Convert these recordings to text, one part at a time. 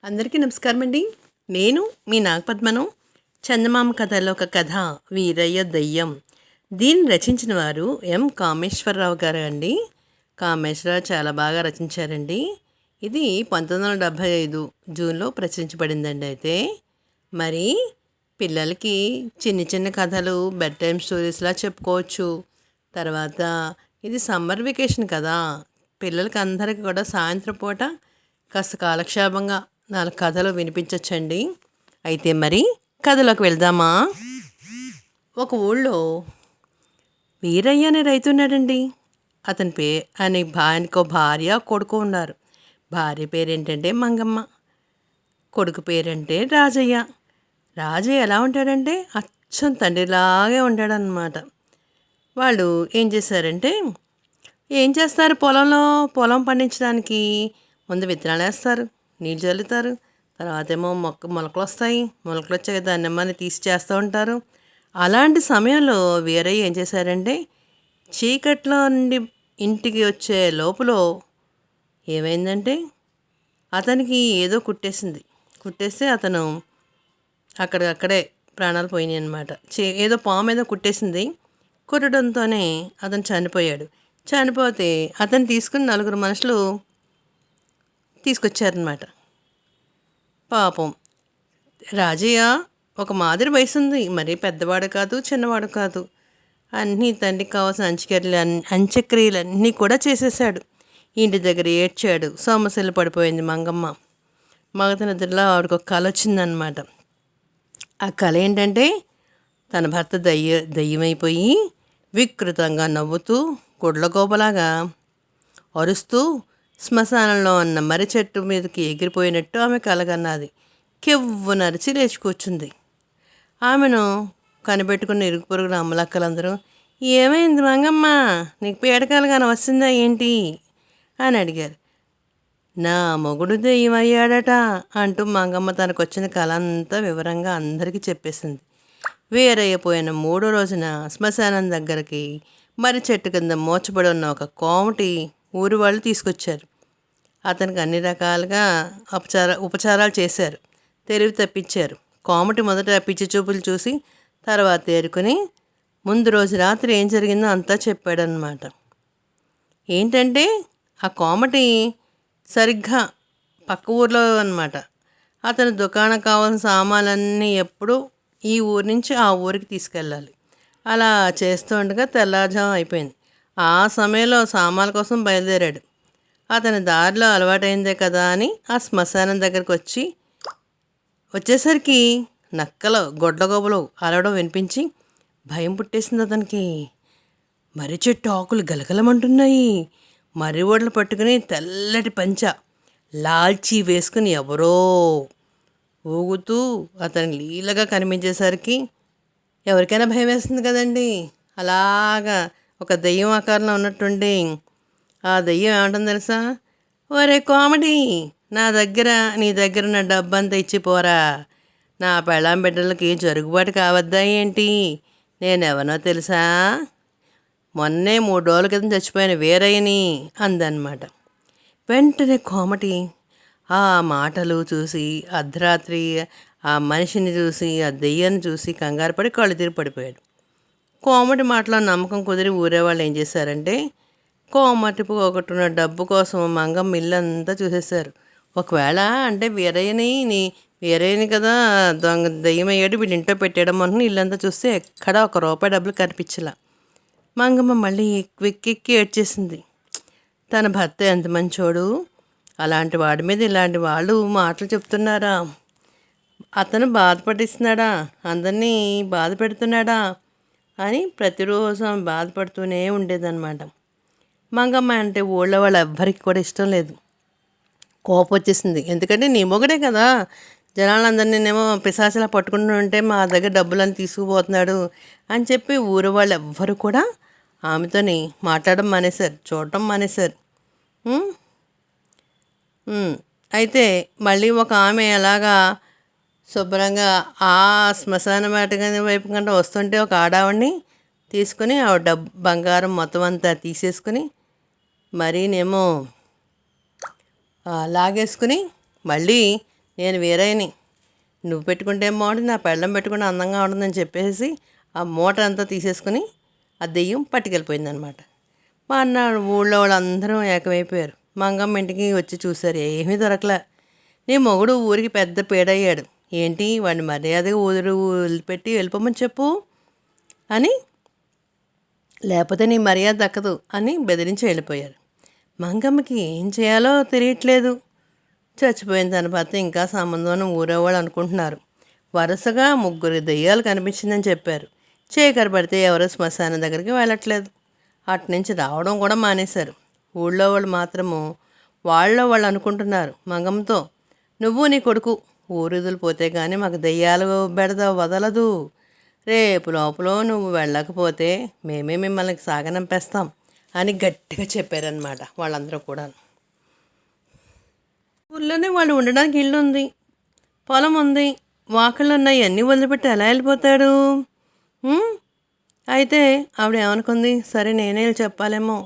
అందరికీ నమస్కారం అండి. నేను మీ నాగపద్మను. చందమామ కథలో ఒక కథ వీరయ్య దయ్యం. దీన్ని రచించిన వారు ఎం కామేశ్వరరావు గారు అండి. కామేశ్వరరావు చాలా బాగా రచించారండి. ఇది 1975 జూన్లో ప్రచురించబడిందండి. అయితే మరి పిల్లలకి చిన్న చిన్న కథలు బెడ్ టైమ్ స్టోరీస్లా చెప్పుకోవచ్చు. తర్వాత ఇది సమ్మర్ వెకేషన్ కదా, పిల్లలకి అందరికీ కూడా సాయంత్రం పూట కాస్త కాలక్షేపంగా 4 కథలు వినిపించవచ్చండి. అయితే మరి కథలోకి వెళ్దామా? ఒక ఊళ్ళో వీరయ్య అనే రైతు ఉన్నాడండి. ఆయనకో భార్య కొడుకు ఉన్నారు. భార్య పేరేంటంటే మంగమ్మ, కొడుకు పేరంటే రాజయ్య. రాజయ్య ఎలా ఉంటాడంటే అచ్చం తండ్రిలాగే ఉంటాడనమాట. వాళ్ళు ఏం చేస్తారు, పొలం పండించడానికి ముందు విత్తనాలు వేస్తారు, నీళ్ళు చల్లుతారు. తర్వాత ఏమో మొలకలు వస్తాయి. మొలకలు వచ్చాక దాన్ని ఏమన్నా తీసి చేస్తూ ఉంటారు. అలాంటి సమయంలో వీరయ్య ఏం చేశారంటే, చీకట్లో నుండి ఇంటికి వచ్చే లోపల ఏమైందంటే, అతనికి ఏదో కుట్టేస్తే అతను అక్కడే ప్రాణాలు పోయినాయి అనమాట. ఏదో పాము ఏదో కుట్టేసింది. కుట్టడంతోనే అతను చనిపోతే అతను తీసుకుని 4 మనుషులు తీసుకొచ్చారనమాట. పాపం రాజయ్య ఒక మాదిరి వయసు ఉంది, మరీ పెద్దవాడు కాదు, చిన్నవాడు కాదు. అన్నీ తండ్రికి కావాల్సిన అంత్యక్రియలు అన్నీ కూడా చేసేసాడు. ఇంటి దగ్గర ఏడ్చాడు. సొమ్మసిల్లు పడిపోయింది మంగమ్మ. మగత నిద్రలో ఆవిడకు ఒక కళ వచ్చిందనమాట. ఆ కళ ఏంటంటే, తన భర్త దయ్యమైపోయి వికృతంగా నవ్వుతూ గుడ్లగోపలాగా అరుస్తూ శ్మశానంలో ఉన్న మర్రి చెట్టు మీదకి ఎగిరిపోయినట్టు ఆమె కలగన్నది. కెవ్వు నరిచి లేచి కూర్చుంది. ఆమెను కనిపెట్టుకున్న ఇరుగు పొరుగున అమ్మలక్కలందరూ, ఏమైంది మంగమ్మ, నీకు పీడకలగానే వస్తుందా ఏంటి అని అడిగారు. నా మొగుడు దెయ్యం అయ్యాడట అంటూ మంగమ్మ తనకు వచ్చిన కళ అంతా వివరంగా అందరికీ చెప్పేసింది. వేరైపోయిన 3వ రోజున శ్మశానం దగ్గరికి మర్రి చెట్టు కింద మోచబడి ఉన్న ఒక కోమటి ఊరి వాళ్ళు తీసుకొచ్చారు. అతనికి అన్ని రకాలుగా ఉపచారాలు చేశారు. తెలివి తప్పించారు. కోమటి మొదట పిచ్చి చూపులు చూసి తర్వాత తేరుకొని ముందు రోజు రాత్రి ఏం జరిగిందో అంతా చెప్పాడనమాట. ఏంటంటే, ఆ కోమటి సరిగ్గా పక్క ఊర్లో అనమాట. అతని దుకాణం కావాల్సిన సామాన్లన్నీ ఎప్పుడూ ఈ ఊరి నుంచి ఆ ఊరికి తీసుకెళ్ళాలి. అలా చేస్తూ ఉండగా తెల్లారుజాము అయిపోయింది. ఆ సమయంలో సామాన్ల కోసం బయలుదేరాడు. అతని దారిలో అలవాటైందే కదా అని ఆ శ్మశానం దగ్గరికి వచ్చేసరికి నక్కలు గొడ్లగోబలు అలవడం వినిపించి భయం పుట్టేసింది అతనికి. మర్రి చెట్టు ఆకులు గలగలమంటున్నాయి. మర్రి ఓడలు పట్టుకుని తెల్లటి పంచ లాల్చీ వేసుకుని ఎవరో ఊగుతూ అతని లీలగా కనిపించేసరికి ఎవరికైనా భయం వేస్తుంది కదండి. అలాగా ఒక దెయ్యం ఆకారంలో ఉన్నట్టుండి ఆ దెయ్యం ఏమంటుంది తెలుసా? ఒరే కోమడి, నీ దగ్గర నా డబ్బంతా ఇచ్చిపోరా. నా పెళ్ళాం బిడ్డలకి జరుగుబాటు కావద్దా ఏంటి? నేనెవనో తెలుసా? మొన్నే 3 రోజుల క్రితం చచ్చిపోయిన వీరయ్యని అందనమాట. వెంటనే కోమటి ఆ మాటలు చూసి, అర్ధరాత్రి ఆ మనిషిని చూసి, ఆ దెయ్యాన్ని చూసి కంగారు పడి కళ్ళు తిరిగి పడిపోయాడు. కోమటి మాటలో నమ్మకం కుదిరి ఊరేవాళ్ళు ఏం చేశారంటే, కోమటి పోగొట్టున్న డబ్బు కోసం మంగమ్మ ఇల్లంతా చూసేశారు. ఒకవేళ అంటే వీరయ్యని కదా దెయ్యమయ్యాడు, వీడి ఇంట్లో పెట్టేయడం అనుకుని ఇల్లంతా చూస్తే ఎక్కడ ₹1 డబ్బులు కనిపించలా. మంగమ్మ మళ్ళీ వెక్కెక్కి ఏడ్చేసింది. తన భర్త ఎంత మంచోడు, అలాంటి వాడి మీద ఇలాంటి వాళ్ళు మాటలు చెప్తున్నారా? అతను బాధపడిస్తున్నాడా, అందరినీ బాధ పెడుతున్నాడా అని ప్రతిరోజు ఆమె బాధపడుతూనే ఉండేదన్నమాట. మంగమ్మ అంటే ఊళ్ళో వాళ్ళు ఎవ్వరికి కూడా ఇష్టం లేదు. కోపం వచ్చేసింది. ఎందుకంటే నీ మొగుడే కదా జనాలందరినేమో పిశాచిలా పట్టుకుంటూ ఉంటే మా దగ్గర డబ్బులని తీసుకుపోతున్నాడు అని చెప్పి ఊరు వాళ్ళు ఎవ్వరు కూడా ఆమెతోని మాట్లాడడం మానేశారు, చూడటం మానేశారు. అయితే మళ్ళీ ఒక ఆమె అలాగా శుభ్రంగా ఆ శ్మశాన వాటిక వైపు కంటే వస్తుంటే ఒక ఆడావిడిని తీసుకుని ఆవిడ బంగారం మొత్తం అంతా తీసేసుకుని మరీనేమో లాగేసుకుని మళ్ళీ నేను వేరేని, నువ్వు పెట్టుకుంటే బాగుంటుంది, నా పెళ్ళం పెట్టుకుంటే అందంగా ఉంటుందని చెప్పేసి ఆ మూట అంతా తీసేసుకుని ఆ దెయ్యం పట్టుకెళ్ళిపోయిందనమాట. మా అన్న ఊళ్ళో వాళ్ళందరూ ఏకమైపోయారు. మంగమ్మ ఇంటికి వచ్చి చూశారు, ఏమీ దొరకలే. నీ మొగుడు ఊరికి పెద్ద పేడయ్యాడు, ఏంటి వాడిని మర్యాదగా ఊరు వదిలిపెట్టి వెళ్ళిపోమని చెప్పు అని, లేకపోతే నీ మర్యాద దక్కదు అని బెదిరించి వెళ్ళిపోయారు. మంగమ్మకి ఏం చేయాలో తెలియట్లేదు. చచ్చిపోయిన తర్వాత ఇంకా సంబంధం ఊరేవాళ్ళు అనుకుంటున్నారు. వరుసగా 3 దెయ్యాలు కనిపించిందని చెప్పారు. చీకటి పడితే ఎవరు శ్మశానం దగ్గరికి వెళ్ళట్లేదు. అటునుంచి రావడం కూడా మానేశారు. ఊళ్ళో వాళ్ళు మాత్రము వాళ్ళు అనుకుంటున్నారు మంగమ్మతో, నువ్వు నీ కొడుకు ఊరు పోతే కానీ మాకు దెయ్యాలు బెడద వదలదు. రేపు లోపల నువ్వు వెళ్ళకపోతే మేమే మిమ్మల్ని సాగనంపేస్తాం అని గట్టిగా చెప్పారనమాట వాళ్ళందరూ కూడా. ఊళ్ళోనే వాళ్ళు ఉండడానికి ఇల్లు ఉంది, పొలం ఉంది, వాకిళ్ళు ఉన్నాయి, అన్నీ వదిలిపెట్టి ఎలా వెళ్ళిపోతాడు? అయితే ఆవిడ ఏమనుకుంది, సరే నేనే చెప్పాలేమో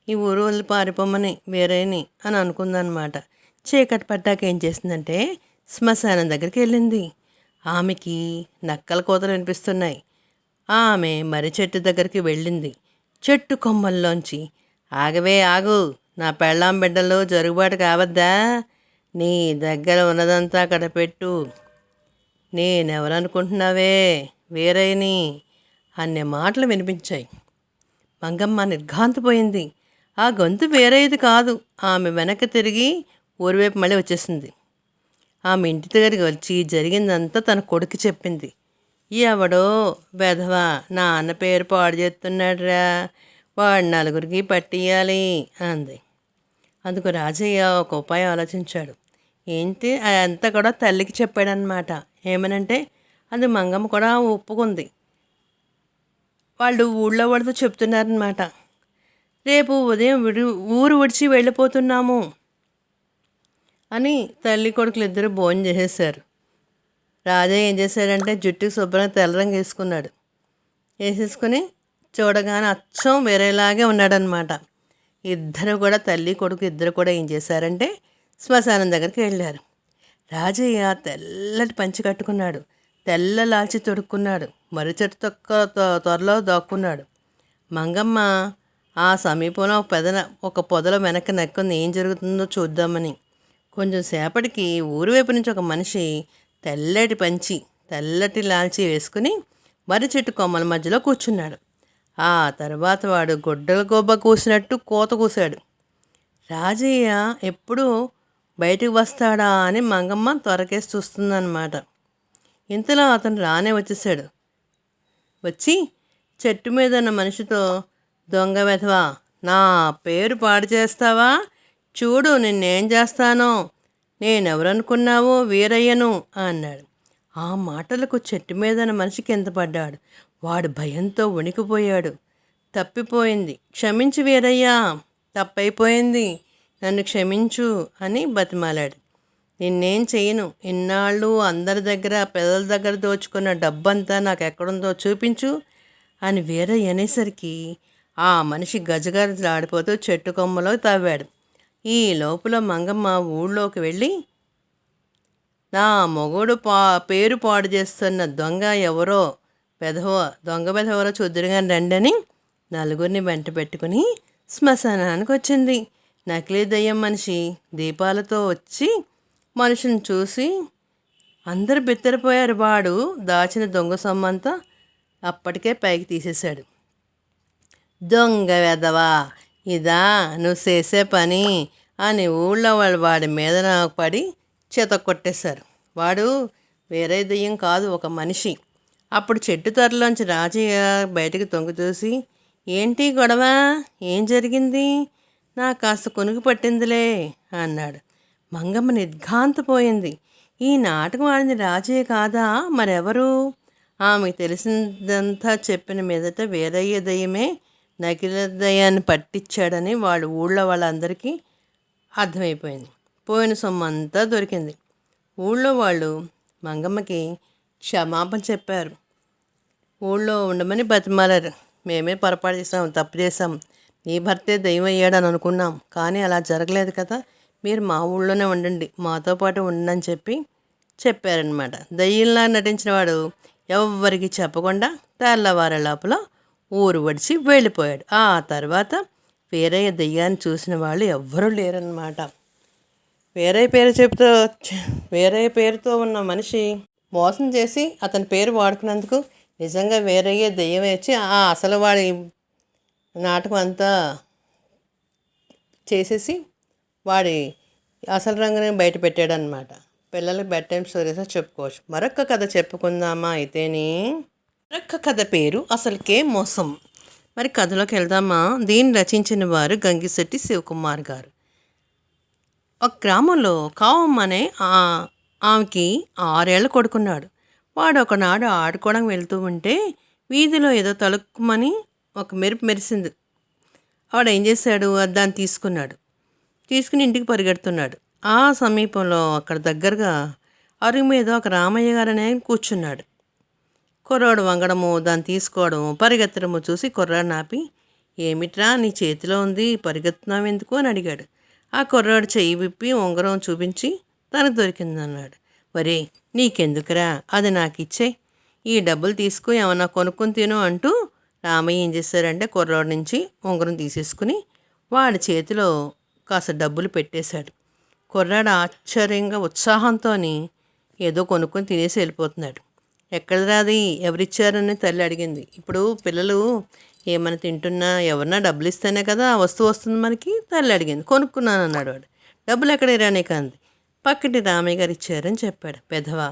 ఈ ఊరు వదిలి పారిపోమని వేరేని అని అనుకుందనమాట. చీకటి పట్టాక ఏం చేసిందంటే శ్మశానం దగ్గరికి వెళ్ళింది. ఆమెకి నక్కల కోతలు వినిపిస్తున్నాయి. ఆమె మర్రి చెట్టు దగ్గరికి వెళ్ళింది. చెట్టు కొమ్మల్లోంచి, ఆగవే ఆగు, నా పెళ్ళాం బిడ్డలు జరుగుబాటు కావద్దా, నీ దగ్గర ఉన్నదంతా అక్కడ పెట్టు, నేనెవరనుకుంటున్నావే వేరేని అనే మాటలు వినిపించాయి. మంగమ్మ నిర్ఘాంతపోయింది. ఆ గొంతు వేరేది కాదు. ఆమె వెనక్కి తిరిగి ఊరివైపు మళ్ళీ వచ్చేసింది. ఆమె ఇంటి దగ్గరికి వచ్చి జరిగిందంతా తన కొడుకు చెప్పింది. ఎవడో వెధవా నా అన్న పేరు పాడు చేస్తున్నాడురా, వాడు నలుగురికి పట్టియాలి అంది. అందుకు రాజయ్య ఒక ఉపాయం ఆలోచించాడు. ఏంటి అదంతా కూడా తల్లికి చెప్పాడనమాట. ఏమనంటే అది మంగమ్మ కూడా ఒప్పుకుంది. వాళ్ళు ఊళ్ళో వాళ్ళతో చెప్తున్నారనమాట, రేపు ఉదయం ఊరు విడిచి వెళ్ళిపోతున్నాము అని. తల్లి కొడుకులు ఇద్దరు భోజనం చేసేసారు. రాజయ్య ఏం చేశాడంటే జుట్టుకి శుభ్రంగా తెల్ల రంగు వేసుకున్నాడు. వేసేసుకుని చూడగానే అచ్చం వేరేలాగే ఉన్నాడనమాట. ఇద్దరు కూడా తల్లి కొడుకు ఇద్దరు కూడా ఏం చేశారంటే శ్మశానం దగ్గరికి వెళ్ళారు. రాజయ్య తెల్లటి పంచి కట్టుకున్నాడు, తెల్ల లాల్చి తొడుక్కున్నాడు, మర్రి చెట్టు త్వరలో దాక్కున్నాడు. మంగమ్మ ఆ సమీపంలో ఒక పొదలో వెనక్కి నక్కుంది, ఏం జరుగుతుందో చూద్దామని. కొంచెం సేపటికి ఊరి వైపు నుంచి ఒక మనిషి తెల్లటి పంచి తెల్లటి లాల్చి వేసుకుని మర్రి చెట్టు కొమ్మల మధ్యలో కూర్చున్నాడు. ఆ తర్వాత వాడు గొడ్డల గోబ కూసినట్టు కోత కూశాడు. రాజయ్య ఎప్పుడు బయటికి వస్తాడా అని మంగమ్మ త్వరకేసి చూస్తుందన్నమాట. ఇంతలో అతను రానే వచ్చేసాడు. వచ్చి చెట్టు మీద ఉన్న మనిషితో, దొంగ వెధవా, నా పేరు పాడు చేస్తావా, చూడు నిన్నేం చేస్తానో, నేనెవరనుకున్నావో వీరయ్యను అన్నాడు. ఆ మాటలకు చెట్టు మీద మనిషి కింద పడ్డాడు. వాడు భయంతో వణికిపోయాడు. తప్పిపోయింది, క్షమించు వీరయ్యా, తప్పైపోయింది, నన్ను క్షమించు అని బతిమాలాడు. నిన్నేం చెయ్యను, ఇన్నాళ్ళు అందరి దగ్గర పెద్దల దగ్గర దోచుకున్న డబ్బంతా నాకు ఎక్కడుందో చూపించు అని వీరయ్య అనేసరికి ఆ మనిషి గజగజలాడిపోతూ చెట్టు కొమ్మలో తవ్వాడు. ఈ లోపల మంగమ్మ ఊళ్ళోకి వెళ్ళి, నా మొగుడు పేరు పాడు చేస్తున్న దొంగ ఎవరో దొంగ పెదవరో చూద్దురుగాని రండి అని నలుగురిని వెంట పెట్టుకుని శ్మశానానికి వచ్చింది. నకిలీ దయ్యం మనిషి దీపాలతో వచ్చి మనుషుని చూసి అందరు బిత్తరపోయారు. వాడు దాచిన దొంగ సొమ్మంతా అప్పటికే పైకి తీసేశాడు. దొంగ వెదవా, ఇదా నువ్వు చేసే పని అని ఊళ్ళో వాళ్ళు వాడి మీద పడి చేత కొట్టేశారు. వాడు వేరే దెయ్యం కాదు, ఒక మనిషి. అప్పుడు చెట్టు త్వరలోంచి రాజయ్య బయటికి తొంగి చూసి, ఏంటి గొడవ, ఏం జరిగింది, నాకు కాస్త కొనుగు పట్టిందిలే అన్నాడు. మంగమ్మ నిర్ఘాంతపోయింది. ఈ నాటకం ఆడింది రాజయ్య కాదా, మరెవరు? ఆమెకు తెలిసిందంతా చెప్పిన మీదట వేరయ్య దయ్యమే నకిలీ దయ్యాన్ని పట్టించాడని వాళ్ళు ఊళ్ళో వాళ్ళందరికీ అర్థమైపోయింది. పోయిన సొమ్మంతా దొరికింది. ఊళ్ళో వాళ్ళు మంగమ్మకి క్షమాపణ చెప్పారు. ఊళ్ళో ఉండమని బతిమాలారు. మేమే పొరపాటు చేసాం, తప్పు చేసాం, నీ భర్తే దయ్యం అయ్యాడని అనుకున్నాం, కానీ అలా జరగలేదు కదా, మీరు మా ఊళ్ళోనే ఉండండి, మాతో పాటు ఉండని చెప్పి చెప్పారనమాట. దయ్యంలా నటించిన వాడు ఎవ్వరికి చెప్పకుండా తెల్లవారే లోపల ఊరు వడిచి వెళ్ళిపోయాడు. ఆ తర్వాత వీరయ్య దెయ్యాన్ని చూసిన వాళ్ళు ఎవ్వరూ లేరన్నమాట. వీరయ్య పేరుతో ఉన్న మనిషి మోసం చేసి అతని పేరు వాడుకున్నందుకు నిజంగా వీరయ్య దెయ్యం వచ్చి ఆ అసలు వాడి నాటకం అంతా చేసేసి వాడి అసలు రంగుని బయట పెట్టాడనమాట. పిల్లలకి బెడ్ టైం స్టోరీస్ చెప్పుకోవచ్చు. మరొక కథ చెప్పుకుందామా అయితేని. మరొక కథ పేరు అసలుకే మోసం. మరి కథలోకి వెళ్దామా. దీన్ని రచించిన వారు గంగిశెట్టి శివకుమార్ గారు. ఒక గ్రామంలో కావమ్మ అనే ఆమెకి 6 ఏళ్ళు కొడుకున్నాడు. వాడు ఒకనాడు ఆడుకోవడానికి వెళ్తూ ఉంటే వీధిలో ఏదో తలుక్కుమని ఒక మెరుపు మెరిసింది. వాడు ఏం చేశాడు, దాన్ని తీసుకుని ఇంటికి పరిగెడుతున్నాడు. ఆ సమీపంలో అక్కడ దగ్గరగా అరుగు మీద ఒక రామయ్య గారనే కూర్చున్నాడు. కుర్రాడు వంగడము, దాన్ని తీసుకోవడము, పరిగెత్తడము చూసి కుర్రాడు నాపి, ఏమిట్రా నీ చేతిలో ఉంది, పరిగెత్తున్నావు ఎందుకు అని అడిగాడు. ఆ కుర్రాడు చెయ్యి విప్పి ఉంగరం చూపించి తనకు దొరికిందన్నాడు. వరే నీకెందుకురా, అది నాకు ఇచ్చే, ఈ డబ్బులు తీసుకు ఏమన్నా కొనుక్కొని తిను అంటూ రామయ్య ఏం చేశారంటే కుర్రాడు నుంచి ఉంగరం తీసేసుకుని వాడి చేతిలో కాస్త డబ్బులు పెట్టేశాడు. కుర్రాడు ఆశ్చర్యంగా ఉత్సాహంతో ఏదో కొనుక్కొని తినేసి వెళ్ళిపోతున్నాడు. ఎక్కడరా అది, ఎవరిచ్చారని తల్లి అడిగింది. ఇప్పుడు పిల్లలు ఏమైనా తింటున్నా ఎవరన్నా డబ్బులు ఇస్తేనే కదా ఆ వస్తువు వస్తుంది మనకి. తల్లి అడిగింది. కొనుక్కున్నాను అన్నాడు వాడు. డబ్బులు ఎక్కడ ఇరానే కాంది, పక్కటి రామయ్య గారు ఇచ్చారని చెప్పాడు. పెదవా,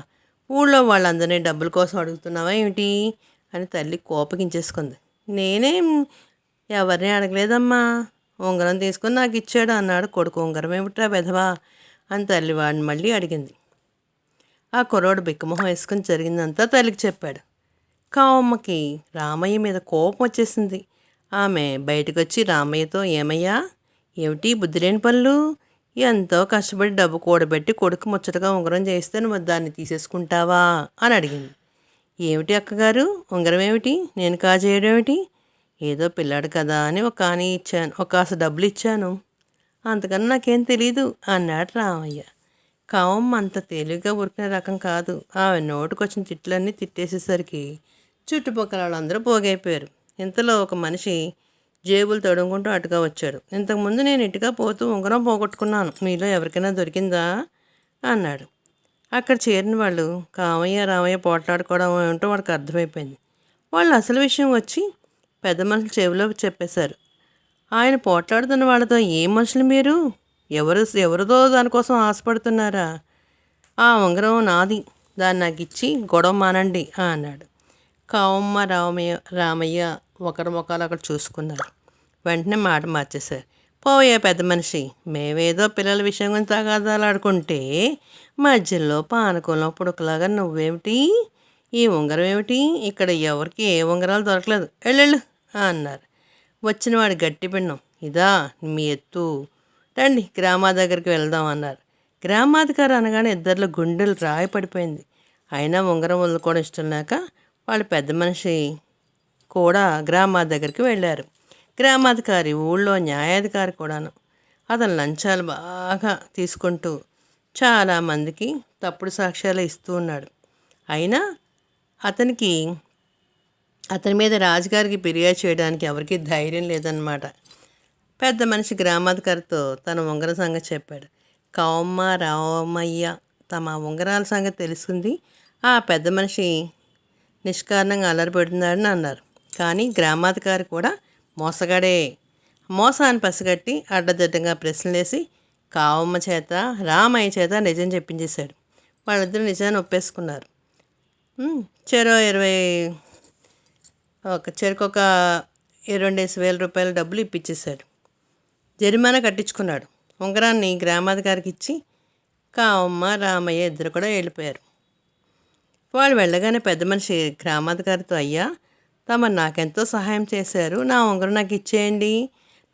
ఊళ్ళో వాళ్ళందరినీ డబ్బుల కోసం అడుగుతున్నావా ఏమిటి అని తల్లి కోపగించేసుకుంది. నేనేం ఎవరిని అడగలేదమ్మా, ఉంగరం తీసుకొని నాకు ఇచ్చాడు అన్నాడు కొడుకు. ఉంగరం ఏమిట్రా పెదవా అని తల్లి వాడిని మళ్ళీ అడిగింది. ఆ కుర్రోడు బిక్కమొహం వేసుకుని జరిగిందంతా తల్లికి చెప్పాడు. కావమ్మకి రామయ్య మీద కోపం వచ్చేసింది. ఆమె బయటకు వచ్చి రామయ్యతో, ఏమయ్యా, ఏమిటి బుద్ధిలేని పనులు, ఎంతో కష్టపడి డబ్బు కూడబెట్టి కొడుకు ముచ్చటగా ఉంగరం చేస్తే నువ్వు దాన్ని తీసేసుకుంటావా అని అడిగింది. ఏమిటి అక్కగారు, ఉంగరం ఏమిటి, నేను కాజేయడం ఏమిటి, ఏదో పిల్లాడు కదా అని ఒక కాని ఇచ్చాను, ఒక కాసు డబ్బులు ఇచ్చాను, అంతకన్నా నాకేం తెలీదు అన్నాడు రామయ్య. కావమ్మ అంత తేలిగ్గా ఉరికిన రకం కాదు. ఆమె నోటుకొచ్చిన తిట్లన్నీ తిట్టేసేసరికి చుట్టుపక్కల వాళ్ళందరూ పోగైపోయారు. ఇంతలో ఒక మనిషి జేబులు తడుముకుంటూ అటుగా వచ్చాడు. ఇంతకుముందు నేను ఇటుగా పోతూ ఉంగరం పోగొట్టుకున్నాను, మీలో ఎవరికైనా దొరికిందా అన్నాడు. అక్కడ చేరిన వాళ్ళు కామయ్య రామయ్య పోట్లాడుకోవడం ఏమిటో వాడికి అర్థమైపోయింది. వాళ్ళు అసలు విషయం వచ్చి పెద్ద మనుషులు చెవిలో చెప్పేశారు. ఆయన పోట్లాడుతున్న వాళ్ళతో, ఏం మనుషులు మీరు, ఎవరిదో దానికోసం ఆశపడుతున్నారా, ఆ ఉంగరం నాది, దాన్ని నాకు ఇచ్చి గొడవ మానండి అన్నాడు. కావమ్మ రామయ్య ఒకరి ముఖాలు అక్కడ చూసుకున్నారు. వెంటనే మాట మార్చేశారు. పోయే పెద్ద మనిషి, మేమేదో పిల్లల విషయం గురించి తగాదాలాడుకుంటే మధ్యలో పానకంలో పుడకలాగా నువ్వేమిటి, ఈ ఉంగరం ఏమిటి, ఇక్కడ ఎవరికి ఏ ఉంగరాలు దొరకలేదు, ఎల్లెళ్ళు అన్నారు. వచ్చిన వాడి గట్టి పిండం, ఇదా మీ ఎత్తు, రండి గ్రామా దగ్గరికి వెళ్దాం అన్నారు. గ్రామాధికారి అనగానే ఇద్దరిలో గుండెలు రాయి పడిపోయింది. అయినా ఉంగరం వదులుకోవడం ఇష్టం లేక వాళ్ళు పెద్ద మనిషి కూడా గ్రామా దగ్గరికి వెళ్ళారు. గ్రామాధికారి ఊళ్ళో న్యాయాధికారి కూడాను. అతను లంచాలు బాగా తీసుకుంటూ చాలామందికి తప్పుడు సాక్ష్యాలు ఇస్తూ ఉన్నాడు. అయినా అతని మీద రాజుగారికి ఫిర్యాదు చేయడానికి ఎవరికీ ధైర్యం లేదన్నమాట. పెద్ద మనిషి గ్రామాధికారితో తన ఉంగరం సంగతి చెప్పాడు. కావమ్మ రామయ్య తమ ఉంగరాల సంగతి తెలుసుకుంది. ఆ పెద్ద మనిషి నిష్కారణంగా అల్లరి పెడుతున్నాడని అన్నారు. కానీ గ్రామాధికారి కూడా మోసగాడే. మోసాన్ని పసిగట్టి అడ్డదిడ్డంగా ప్రశ్నలేసి కావమ్మ చేత రామయ్య చేత నిజం చెప్పించేశాడు. వాళ్ళిద్దరూ నిజాన్ని ఒప్పేసుకున్నారు. చెరొక 22,000 రూపాయల డబ్బులు ఇప్పించేశాడు. జరిమానా కట్టించుకున్నాడు. ఉంగరాన్ని గ్రామాధికారికి ఇచ్చి కావమ్మ రామయ్య ఇద్దరు కూడా వెళ్ళిపోయారు. వాళ్ళు వెళ్ళగానే పెద్ద మనిషి గ్రామాధికారితో, అయ్యా తమరు నాకెంతో సహాయం చేశారు, నా ఉంగరం నాకు ఇచ్చేయండి,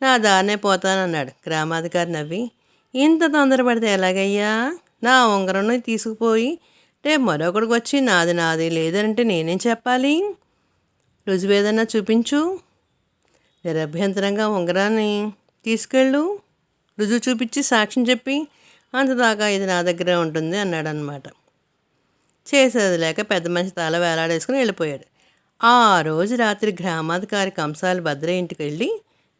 నా దారినే పోతానన్నాడు. గ్రామాధికారి నవ్వి, ఇంత తొందరపడితే ఎలాగయ్యా, నా ఉంగరం తీసుకుపోయి రేపు మరొకడికి వచ్చి నాది లేదంటే నేనేం చెప్పాలి, రుజువు ఏదన్నా చూపించు, నిరభ్యంతరంగా ఉంగరాన్ని తీసుకెళ్ళు, రుజువు చూపించి సాక్ష్యం చెప్పి అంతదాకా ఇది నా దగ్గరే ఉంటుంది అన్నాడనమాట. చేసేది లేక పెద్ద మనిషి తల వేలాడేసుకుని వెళ్ళిపోయాడు. ఆ రోజు రాత్రి గ్రామాధికారి కంసాలి భద్రయ్య ఇంటికి వెళ్ళి,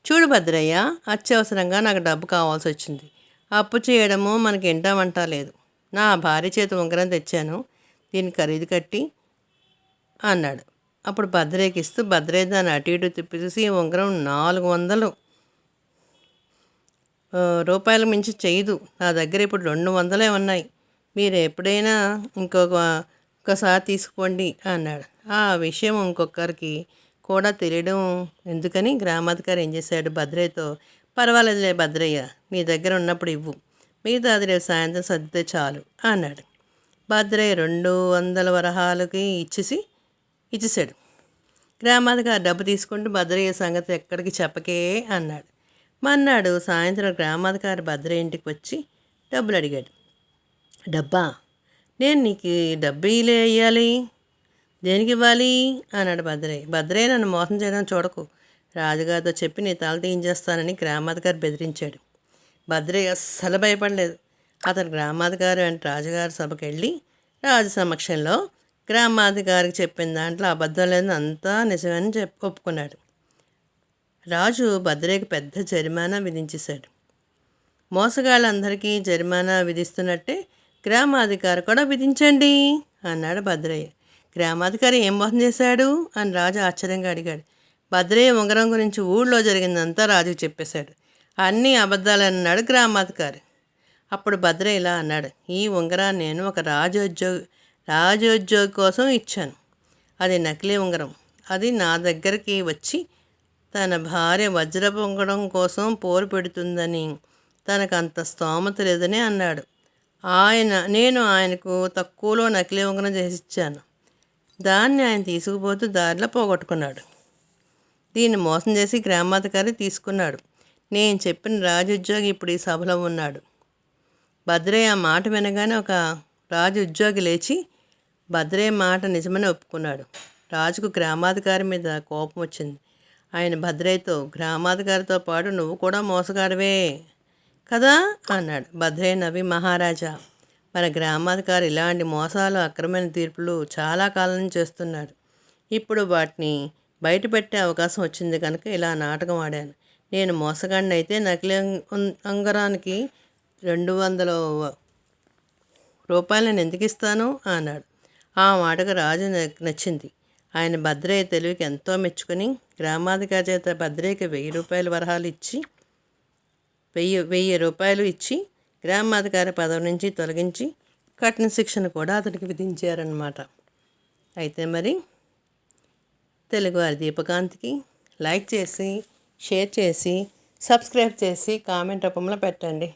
చూడు భద్రయ్య, అత్యవసరంగా నాకు డబ్బు కావాల్సి వచ్చింది. అప్పు చేయడము మనకి ఇంటా వంట లేదు. నా భార్య చేతి ఉంగరం తెచ్చాను, దీని ఖరీదు కట్టి అన్నాడు. అప్పుడు భద్రయ్యకి ఇస్తూ భద్రయ్య దాన్ని అటు ఇటు తిప్పి చూసి, ఈ ఉంగరం 400 రూపాయల మించి చేయదు. నా దగ్గర ఇప్పుడు 200 ఉన్నాయి. మీరు ఎప్పుడైనా ఒకసారి తీసుకోండి అన్నాడు. ఆ విషయం ఇంకొకరికి కూడా తెలియడం ఎందుకని గ్రామాధికారి ఏం చేశాడు, భద్రయ్యతో, పర్వాలేదులే భద్రయ్య, నీ దగ్గర ఉన్నప్పుడు ఇవ్వు, మిగతా అది రేపు సాయంత్రం సర్దితే చాలు అన్నాడు. భద్రయ్య 200 వరహాలకి ఇచ్చేసాడు. గ్రామాధికారి డబ్బు తీసుకుంటూ భద్రయ్య సంగతి ఎక్కడికి చెప్పకే అన్నాడు. మన్నాడు సాయంత్రం గ్రామాధికారి భద్రయ్య ఇంటికి వచ్చి డబ్బులు అడిగాడు. డబ్బా? నేను నీకు డబ్బు ఇయ్యాలి, దేనికి ఇవ్వాలి అన్నాడు భద్రయ్య. భద్రయ్య, నన్ను మోసం చేయడం చూడకు, రాజుగారితో చెప్పి నీ తల తీయించేస్తానని గ్రామాధికారి బెదిరించాడు. భద్రయ్య అస్సలు భయపడలేదు. అతను గ్రామాధికారి వెంట రాజుగారి సభకి వెళ్ళి రాజు సమక్షంలో గ్రామాధికారికి చెప్పిన దాంట్లో అబద్ధం లేదని అంతా నిజమని ఒప్పుకున్నాడు. రాజు భద్రయ్యకి పెద్ద జరిమానా విధించేశాడు. మోసగాళ్ళందరికీ జరిమానా విధిస్తున్నట్టే గ్రామాధికారి కూడా విధించండి అన్నాడు భద్రయ్య. గ్రామాధికారి ఏం మోసం చేశాడు అని రాజు ఆశ్చర్యంగా అడిగాడు. భద్రయ్య ఉంగరం గురించి ఊళ్ళో జరిగిందంతా రాజుకు చెప్పేశాడు. అన్నీ అబద్ధాలన్నాడు గ్రామాధికారి. అప్పుడు భద్రయ్య ఇలా అన్నాడు, ఈ ఉంగరాన్ని నేను ఒక రాజోద్యోగి కోసం ఇచ్చాను. అది నకిలీ ఉంగరం. అది నా దగ్గరికి వచ్చి తన భార్య వజ్రపు ఉంగరం కోసం పోరు పెడుతుందని, తనకు అంత స్తోమత లేదని అన్నాడు. నేను ఆయనకు తక్కువలో నకిలీ ఉంగరం చేసి ఇచ్చాను. దాన్ని ఆయన తీసుకుపోతూ దారిలో పోగొట్టుకున్నాడు. దీన్ని మోసం చేసి గ్రామాధికారి తీసుకున్నాడు. నేను చెప్పిన రాజోద్యోగి ఇప్పుడు ఈ సభలో ఉన్నాడు. భద్రయ్య మాట వినగానే ఒక రాజు ఉద్యోగి లేచి భద్రయ్య మాట నిజమని ఒప్పుకున్నాడు. రాజుకు గ్రామాధికారి మీద కోపం వచ్చింది. ఆయన భద్రయ్యతో, గ్రామాధికారితో పాటు నువ్వు కూడా మోసగాడివే కదా అన్నాడు. భద్రయ్య నవ్వి, మహారాజా, మన గ్రామాధికారి ఇలాంటి మోసాలు, అక్రమైన తీర్పులు చాలా కాలం నుంచి చేస్తున్నాడు. ఇప్పుడు వాటిని బయటపెట్టే అవకాశం వచ్చింది కనుక ఇలా నాటకం ఆడాను. నేను మోసగాడిని అయితే నకిలీ ఉంగరానికి 200 రూపాయలు నేను ఎందుకు ఇస్తాను అన్నాడు. ఆ మాటకు రాజు నచ్చింది. ఆయన భద్రయ్య తెలివికి ఎంతో మెచ్చుకొని గ్రామాధికారి చేత భద్రయ్యకి 1000 రూపాయల వరహాలు ఇచ్చి 1000 రూపాయలు ఇచ్చి గ్రామాధికారి పదవి నుంచి తొలగించి కఠిన శిక్షను కూడా అతనికి విధించారన్నమాట. అయితే మరి తెలుగువారి దీపకాంతికి లైక్ చేసి, షేర్ చేసి, సబ్స్క్రైబ్ చేసి కామెంట్ రూపంలో పెట్టండి.